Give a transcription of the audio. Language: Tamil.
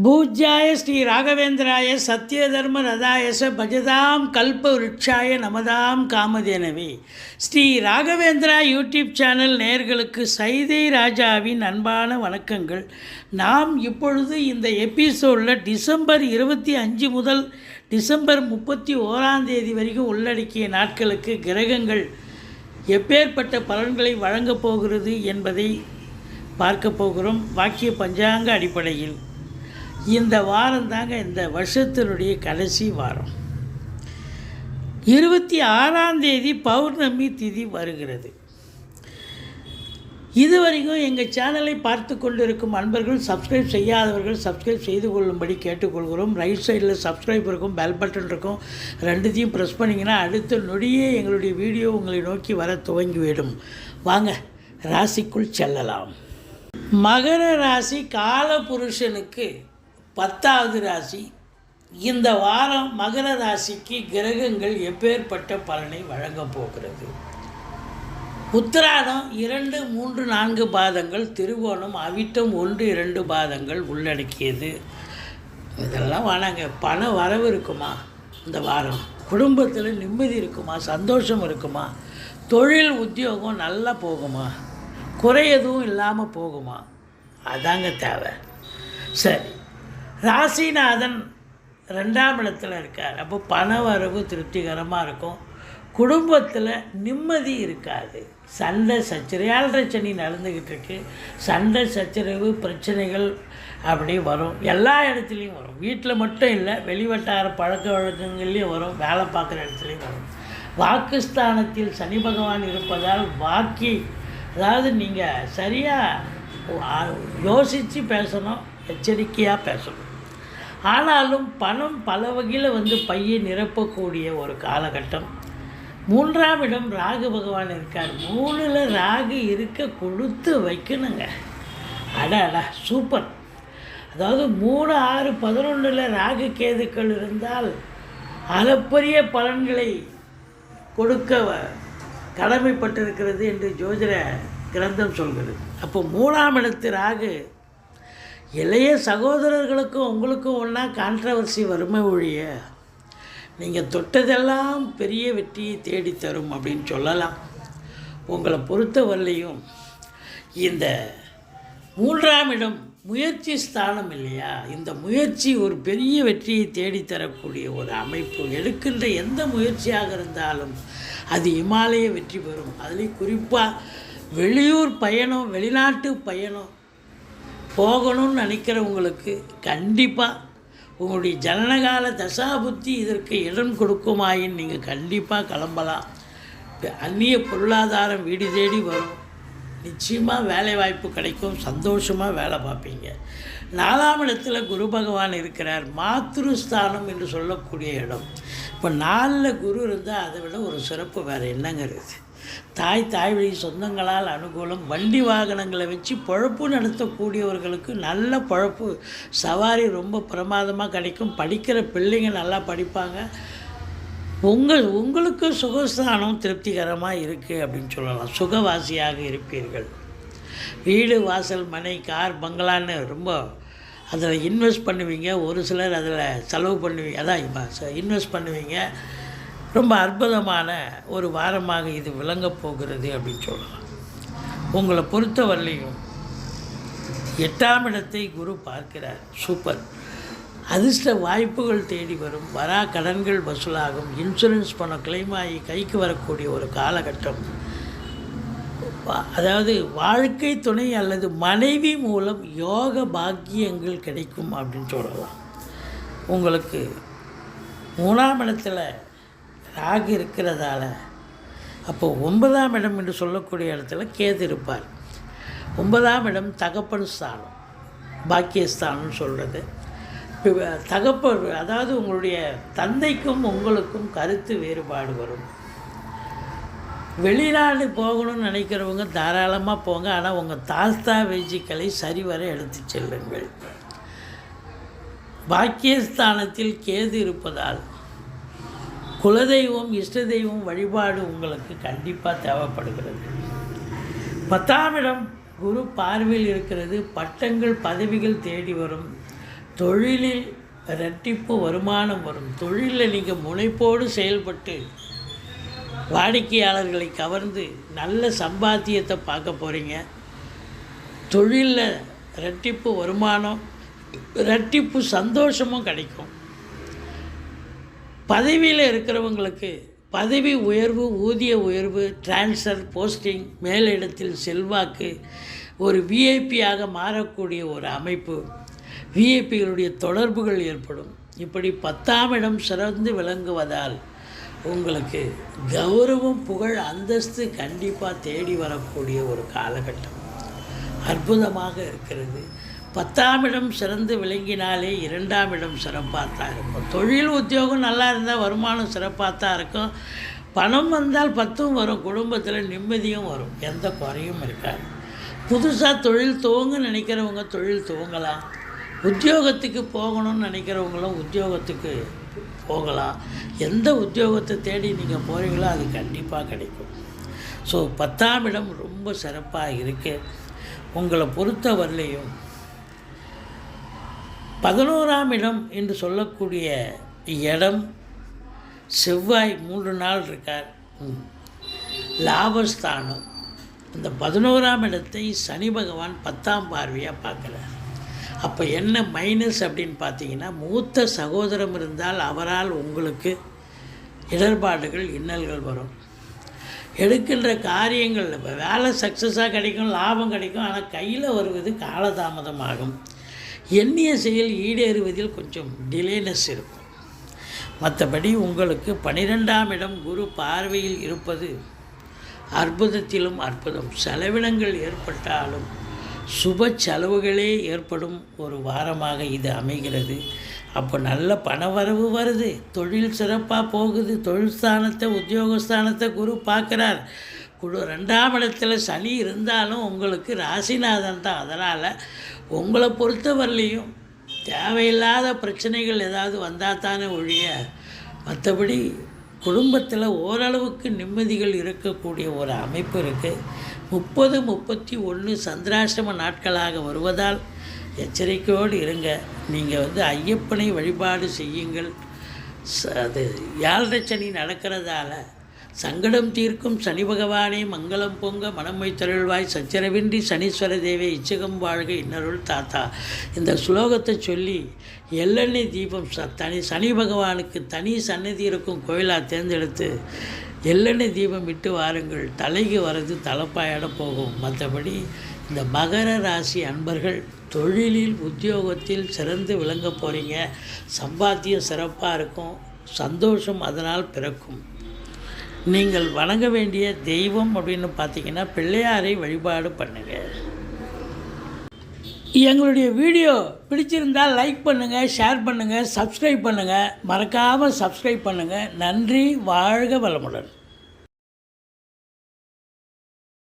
பூஜ்யாய ஸ்ரீ ராகவேந்திராய சத்யதர்ம ரதாயச பஜதாம் கல்ப விருட்சாய நமதாம் காமதேனவே. ஸ்ரீ ராகவேந்திரா யூடியூப் சேனல் நேயர்களுக்கு சைதை ராஜாவின் அன்பான வணக்கங்கள். நாம் இப்பொழுது இந்த எபிசோடில் டிசம்பர் 25 முதல் டிசம்பர் 31 வரைக்கும் உள்ளடக்கிய நாட்களுக்கு கிரகங்கள் எப்பேற்பட்ட பலன்களை வழங்கப் போகிறது என்பதை பார்க்க போகிறோம். வாக்கிய பஞ்சாங்க அடிப்படையில் இந்த வாரம் தாங்க இந்த வருஷத்தினுடைய கடைசி வாரம். 26 பௌர்ணமி திதி வருகிறது. இதுவரைக்கும் எங்கள் சேனலை பார்த்து கொண்டிருக்கும் அன்பர்கள், சப்ஸ்கிரைப் செய்யாதவர்கள் சப்ஸ்கிரைப் செய்து கொள்ளும்படி கேட்டுக்கொள்கிறோம். ரைட் சைடில் சப்ஸ்கிரைப் இருக்கும், பெல் பட்டன் இருக்கும், ரெண்டுத்தையும் ப்ரெஸ் பண்ணிங்கன்னா அடுத்த நொடியே எங்களுடைய வீடியோ உங்களை நோக்கி வர துவங்கிவிடும். வாங்க ராசிக்குள் செல்லலாம். மகர ராசி காலபுருஷனுக்கு 10வது ராசி. இந்த வாரம் மகர ராசிக்கு கிரகங்கள் எப்பேற்பட்ட பலனை வழங்கப் போகிறது. உத்திராடம் 2, 3, 4 பாதங்கள், திருவோணம், அவிட்டம் 1, 2 பாதங்கள் உள்ளடக்கியது. இதெல்லாம் வேணாங்க. பண வரவு இருக்குமா இந்த வாரம்? குடும்பத்தில் நிம்மதி இருக்குமா? சந்தோஷம் இருக்குமா? தொழில் உத்தியோகம் நல்லா போகுமா? குறை எதுவும் இல்லாமல் போகுமா? அதாங்க தேவை. சரி, ராசிநாதன் 2ஆம் இடத்துல இருக்கார். அப்போ பண வரவு திருப்திகரமாக இருக்கும். குடும்பத்தில் நிம்மதி இருக்காது. சண்டை சச்சரவு, 7.5 சனி நடந்துக்கிட்டு இருக்கு. சண்டை சச்சரவு பிரச்சனைகள் அப்படி வரும். எல்லா இடத்துலையும் வரும். வீட்டில் மட்டும் இல்லை, வெளிவட்டார பழக்க வழக்கங்கள்லேயும் வரும். வேலை பார்க்குற இடத்துலையும் வரும். வாக்குஸ்தானத்தில் சனி பகவான் இருப்பதால் அதாவது நீங்கள் சரியாக யோசித்து பேசணும், எச்சரிக்கையாக பேசணும். ஆனாலும் பணம் பல வகையில் பையை நிரப்பக்கூடிய ஒரு காலகட்டம். 3ஆம் இடம் ராகு பகவான் இருக்கார். 3ல் ராகு இருக்க கொடுத்து வைக்கணுங்க. அடா சூப்பர். அதாவது 3, 6, 11 ராகு கேதுக்கள் இருந்தால் அளப்பரிய பலன்களை கொடுக்க கடமைப்பட்டிருக்கிறது என்று ஜோதிட கிரந்தம் சொல்கிறது. அப்போ 3ஆம் இடத்து ராகு இளைய சகோதரர்களுக்கும் உங்களுக்கும் ஒன்றா கான்ட்ரவர்சி வறுமை ஒழிய நீங்கள் தொட்டதெல்லாம் பெரிய வெற்றியை தேடித்தரும் அப்படின்னு சொல்லலாம். உங்களை பொறுத்தவரையிலையும் இந்த 3ஆம் இடம் முயற்சி ஸ்தானம் இல்லையா? இந்த முயற்சி ஒரு பெரிய வெற்றியை தேடித்தரக்கூடிய ஒரு அமைப்பு. எடுக்கின்ற எந்த முயற்சியாக இருந்தாலும் அது இமாலய வெற்றி பெறும். அதுலேயும் குறிப்பாக வெளியூர் பயணம், வெளிநாட்டு பயணம் போகணும்னு நினைக்கிறவங்களுக்கு கண்டிப்பாக உங்களுடைய ஜனனகால தசாபுத்தி இதற்கு இடம் கொடுக்குமாயின் நீங்கள் கண்டிப்பாக கிளம்பலாம். அந்நிய பொருளாதாரம் வீடு தேடி வரும். நிச்சயமாக வேலை வாய்ப்பு கிடைக்கும். சந்தோஷமாக வேலை பார்ப்பீங்க. 4ஆம் இடத்துல குரு பகவான் இருக்கிறார். மாத்ருஸ்தானம் என்று சொல்லக்கூடிய இடம். இப்போ 4ல் குரு இருந்தால் அதை விட ஒரு சிறப்பு வேறு என்னங்கிறது. தாய் வழி சொந்தங்களால் அனுகூலம். வண்டி வாகனங்களை வச்சு பொழப்பு நடத்தக்கூடியவர்களுக்கு நல்ல பொழப்பு, சவாரி ரொம்ப பிரமாதமாக கிடைக்கும். படிக்கிற பிள்ளைங்க நல்லா படிப்பாங்க. உங்களுக்கு சுகஸ்தானம் திருப்திகரமாக இருக்குது அப்படின்னு சொல்லலாம். சுகவாசியாக இருப்பீர்கள். வீடு, வாசல், மனை, கார், பங்களான்னு ரொம்ப அதில் இன்வெஸ்ட் பண்ணுவீங்க. ஒரு சிலர் அதில் செலவு பண்ணுவீங்க. அதான் இன்வெஸ்ட் பண்ணுவீங்க. ரொம்ப அற்புதமான ஒரு வாரமாக இது விளங்கப் போகிறது அப்படின்னு சொல்லலாம். உங்களை பொறுத்தவரையிலையும் 8ஆம் இடத்தை குரு பார்க்கிறார். சூப்பர். அதிர்ஷ்ட வாய்ப்புகள் தேடி வரும். வரா கடன்கள் வசூலாகும். இன்சூரன்ஸ் பணம் கிளைம் ஆகி கைக்கு வரக்கூடிய ஒரு காலகட்டம். அதாவது வாழ்க்கை துணை அல்லது மனைவி மூலம் யோக பாக்கியங்கள் கிடைக்கும் அப்படின்னு சொல்லலாம். உங்களுக்கு 3ஆம் இடத்துல ராகு இருக்கிறதால அப்போ 9ஆம் இடம் என்று சொல்லக்கூடிய இடத்துல கேது இருப்பார். 9ஆம் இடம் தகப்பன் ஸ்தானம், பாக்கியஸ்தானம்னு சொல்கிறது. தகப்பன் அதாவது உங்களுடைய தந்தைக்கும் உங்களுக்கும் கருத்து வேறுபாடு வரும். வெளிநாடு போகணும்னு நினைக்கிறவங்க தாராளமாக போங்க. ஆனால் உங்கள் தாஸ்தா வேஜிக்களை சரிவர எடுத்து செல்லுங்கள். பாக்கியஸ்தானத்தில் கேது இருப்பதால் குலதெய்வம், இஷ்ட தெய்வம் வழிபாடு உங்களுக்கு கண்டிப்பாக தேவைப்படுகிறது. 10ஆம் இடம் குரு பார்வையில் இருக்கிறது. பட்டங்கள், பதவிகள் தேடி வரும். தொழிலில் இரட்டிப்பு வருமானம் வரும். தொழிலில் நீங்கள் முனைப்போடு செயல்பட்டு வாடிக்கையாளர்களை கவர்ந்து நல்ல சம்பாத்தியத்தை பார்க்க போகிறீங்க. தொழிலில் இரட்டிப்பு வருமானம், இரட்டிப்பு சந்தோஷமும் கிடைக்கும். பதவியில் இருக்கிறவங்களுக்கு பதவி உயர்வு, ஊதிய உயர்வு, டிரான்ஸ்ஃபர், போஸ்டிங், மேலிடத்தில் செல்வாக்கு, ஒரு விஐபியாக மாறக்கூடிய ஒரு அமைப்பு, விஐபிகளுடைய தொடர்புகள் ஏற்படும். இப்படி 10ஆம் இடம் சிறந்து விளங்குவதால் உங்களுக்கு கௌரவம், புகழ், அந்தஸ்து கண்டிப்பாக தேடி வரக்கூடிய ஒரு காலகட்டம் அற்புதமாக இருக்கிறது. 10ஆம் இடம் சிறந்து விளங்கினாலே 2ஆம் இடம் சிறப்பாக தான் இருக்கும். தொழில் உத்தியோகம் நல்லா இருந்தால் வருமானம் சிறப்பாக தான் இருக்கும். பணம் வந்தால் 10ம் வரும். குடும்பத்தில் நிம்மதியும் வரும். எந்த குறையும் இருக்காது. புதுசாக தொழில் துவங்க நினைக்கிறவங்க தொழில் துவங்கலாம். உத்தியோகத்துக்கு போகணும்னு நினைக்கிறவங்களும் உத்தியோகத்துக்கு போகலாம். எந்த உத்தியோகத்தை தேடி நீங்கள் போகிறீங்களோ அது கண்டிப்பாக கிடைக்கும். ஸோ 10ஆம் இடம் ரொம்ப சிறப்பாக இருக்குது. உங்களை பொறுத்தவரையிலையும் 11ஆம் இடம் என்று சொல்லக்கூடிய இடம் செவ்வாய் 3 நாள் இருக்கார். லாபஸ்தானம். இந்த 11ஆம் இடத்தை சனி பகவான் 10ஆம் பார்வையாக பார்க்குறார். அப்போ என்ன மைனஸ் அப்படின்னு பார்த்தீங்கன்னா, மூத்த சகோதரம் இருந்தால் அவரால் உங்களுக்கு இடர்பாடுகள், இன்னல்கள் வரும். எடுக்கின்ற காரியங்கள் வேலை சக்ஸஸாக கிடைக்கும், லாபம் கிடைக்கும். ஆனால் கையில் வருவது காலதாமதமாகும். எண்ணிய செயல் ஈடேறுவதில் கொஞ்சம் டிலேனஸ் இருக்கும். மற்றபடி உங்களுக்கு 12ஆம் இடம் குரு பார்வையில் இருப்பது அற்புதத்திலும் அற்புதம். செலவினங்கள் ஏற்பட்டாலும் சுப செலவுகளே ஏற்படும் ஒரு வாரமாக இது அமைகிறது. அப்போ நல்ல பணவரவு வருது. தொழில் சிறப்பாக போகுது. தொழில் ஸ்தானத்தை, உத்தியோகஸ்தானத்தை குரு பார்க்குறார். 2ஆம் இடத்துல சனி இருந்தாலும் உங்களுக்கு ராசிநாதன் தான். அதனால் உங்களை பொறுத்தவரையிலையும் தேவையில்லாத பிரச்சனைகள் ஏதாவது வந்தால் தானே ஒழிய, மற்றபடி குடும்பத்தில் ஓரளவுக்கு நிம்மதிகள் இருக்கக்கூடிய ஒரு அமைப்பு இருக்குது. 30, 31 சந்திராஷ்டம நாட்களாக வருவதால் எச்சரிக்கையோடு இருங்க. நீங்கள் ஐயப்பனை வழிபாடு செய்யுங்கள். அது 7 சனி நடக்கிறதால சங்கடம் தீர்க்கும் சனி பகவானே மங்களம் பொங்க மனம் வைத்தருள்வாய், சச்சரவின்றி சனீஸ்வர தேவே இச்சகம் வாழ்க இன்னருள் தாத்தா. இந்த ஸ்லோகத்தை சொல்லி எள்ளெண்ணெய் தீபம் தனி சனி பகவானுக்கு தனி சன்னதி இருக்கும் கோயிலாக தேர்ந்தெடுத்து எள்ளெண்ணெய் தீபம் விட்டு வாருங்கள். தலைக்கு வர்றது தலைப்பாயிட போகும். மற்றபடி இந்த மகர ராசி அன்பர்கள் தொழிலில், உத்தியோகத்தில் சிறந்து விளங்க போகிறீங்க. சம்பாத்தியம் சிறப்பாக இருக்கும். சந்தோஷம் அதனால் பிறக்கும். நீங்கள் வணங்க வேண்டிய தெய்வம் அப்படின்னு பார்த்தீங்கன்னா பிள்ளையாரை வழிபாடு பண்ணுங்கள். எங்களுடைய வீடியோ பிடிச்சிருந்தால் லைக் பண்ணுங்கள், ஷேர் பண்ணுங்கள், சப்ஸ்கிரைப் பண்ணுங்கள். மறக்காமல் சப்ஸ்கிரைப் பண்ணுங்கள். நன்றி. வாழ்க வளமுடன்.